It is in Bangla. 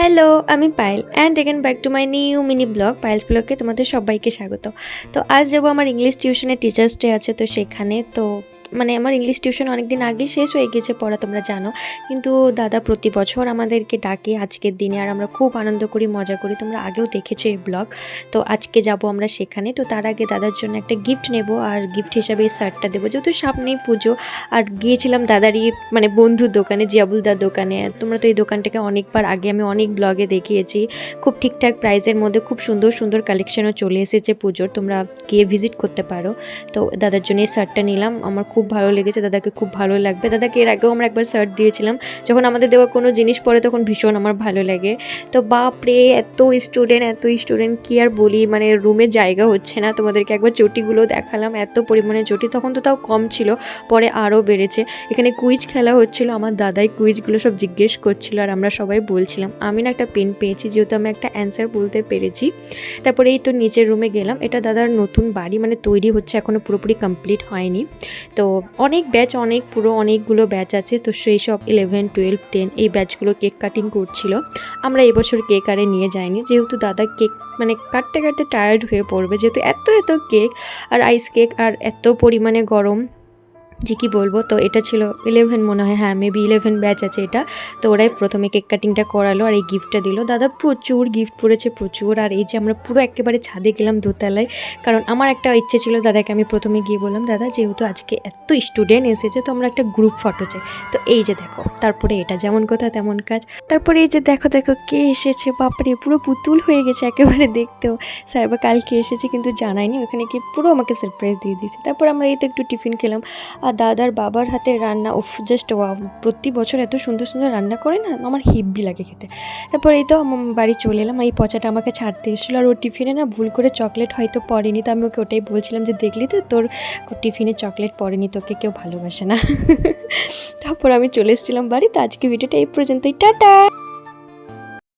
হ্যালো, আমি Payel and again back to my new mini blog. Payel's ব্লগে তোমাদের সবাইকে স্বাগত। তো আজ যাবো আমার ইংলিশ টিউশনে, টিচার্স ডে আছে তো সেখানে। তো আমার ইংলিশ টিউশন অনেক দিন আগে শেষ হয়ে গেছে পড়া, তোমরা জানো। কিন্তু দাদা প্রতি বছর আমাদেরকে ডাকে আজকের দিনে, আর আমরা খুব আনন্দ করি, মজা করি। তোমরা আগেও দেখেছো এই ব্লগ। তো আজকে যাব আমরা সেখানে। তো তার আগে দাদার জন্য একটা গিফট নেব, আর গিফট হিসাবে এই শার্টটা দেবো, যেহেতু সামনেই পুজো। আর গিয়েছিলাম দাদারই বন্ধুর দোকানে, জিয়াবুলদার দোকানে। তোমরা তো এই দোকানটাকে অনেকবার আগে আমি অনেক ব্লগে দেখিয়েছি। খুব ঠিকঠাক প্রাইসের মধ্যে খুব সুন্দর সুন্দর কালেকশনও চলে এসেছে পুজোর, তোমরা গিয়ে ভিজিট করতে পারো। তো দাদার জন্য এই শার্টটা নিলাম, আমার খুব ভালো লেগেছে, দাদাকে খুব ভালো লাগবে। দাদাকে এর আগেও আমরা একবার শার্ট দিয়েছিলাম, যখন আমাদের দেওয়া কোনো জিনিস পরে তখন ভীষণ আমার ভালো লাগে। তো বাপরে, এত স্টুডেন্ট কি আর বলি, রুমে জায়গা হচ্ছে না। তোমাদেরকে একবার চটিগুলো দেখালাম, এত পরিমাণে চটি, তখন তো তাও কম ছিল, পরে আরও বেড়েছে। এখানে কুইজ খেলা হচ্ছিল, আমার দাদাই কুইজগুলো সব জিজ্ঞেস করছিল, আর আমরা সবাই বলছিলাম। আমি না একটা পেন পেয়েছি, যেহেতু আমি একটা অ্যান্সার বলতে পেরেছি। তারপরে এই তো নিচের রুমে গেলাম, এটা দাদার নতুন বাড়ি, তৈরি হচ্ছে, এখনও পুরোপুরি কমপ্লিট হয়নি। তো অনেক ব্যাচ, অনেকগুলো ব্যাচ আছে। তো সেই সব 11, 12, 10 এই ব্যাচগুলো কেক কাটিং করছিল। আমরা এবছর কেক আরে নিয়ে যাইনি, যেহেতু দাদা কেক কাটতে কাটতে টায়ার্ড হয়ে পড়বে, যেহেতু এত কেক আর আইস কেক, আর এত পরিমাণে গরম যে কী বলবো। তো এটা ছিল 11 মনে হয়, হ্যাঁ মেবি 11 ব্যাচ আছে এটা। তো ওরাই প্রথমে কেক কাটিংটা করালো আর এই গিফটটা দিল। দাদা প্রচুর গিফট পড়েছে, প্রচুর। আর এই যে আমরা পুরো একেবারে ছাদে গেলাম, দোতলায়, কারণ আমার একটা ইচ্ছে ছিল। দাদাকে আমি প্রথমে গিয়ে বললাম, দাদা যেহেতু আজকে এত স্টুডেন্ট এসেছে, তো আমরা একটা গ্রুপ ফটো চাই। তো এই যে দেখো, তারপরে এটা যেমন কথা তেমন কাজ। তারপরে এই যে দেখো কে এসেছে, বাপরে পুরো পুতুল হয়ে গেছে একেবারে দেখতেও। সাহেবা কালকে এসেছে কিন্তু জানায়নি, ওখানে গিয়ে পুরো আমাকে সারপ্রাইজ দিয়ে দিয়েছে। তারপর আমরা এই তো একটু টিফিন খেলাম, আর দাদার বাবার হাতে রান্না, উফ জাস্ট ওয়াও। প্রতি বছর এত সুন্দর সুন্দর রান্না করে না, আমার হিব্বি লাগে খেতে। তারপর এই তো বাড়ি চলে এলাম, এই পচাটা আমাকে ছাড়তে এসেছিলো, আর ওর টিফিনে না ভুল করে চকলেট হয়তো পড়েনি। তো আমি ওকে ওটাই বলছিলাম যে দেখলি তো, তোর টিফিনে চকলেট পড়েনি, তোকে কেউ ভালোবাসে না। তারপর আমি চলে এসেছিলাম বাড়ি। তো আজকে ভিডিওটা এই পর্যন্তই, টাটা।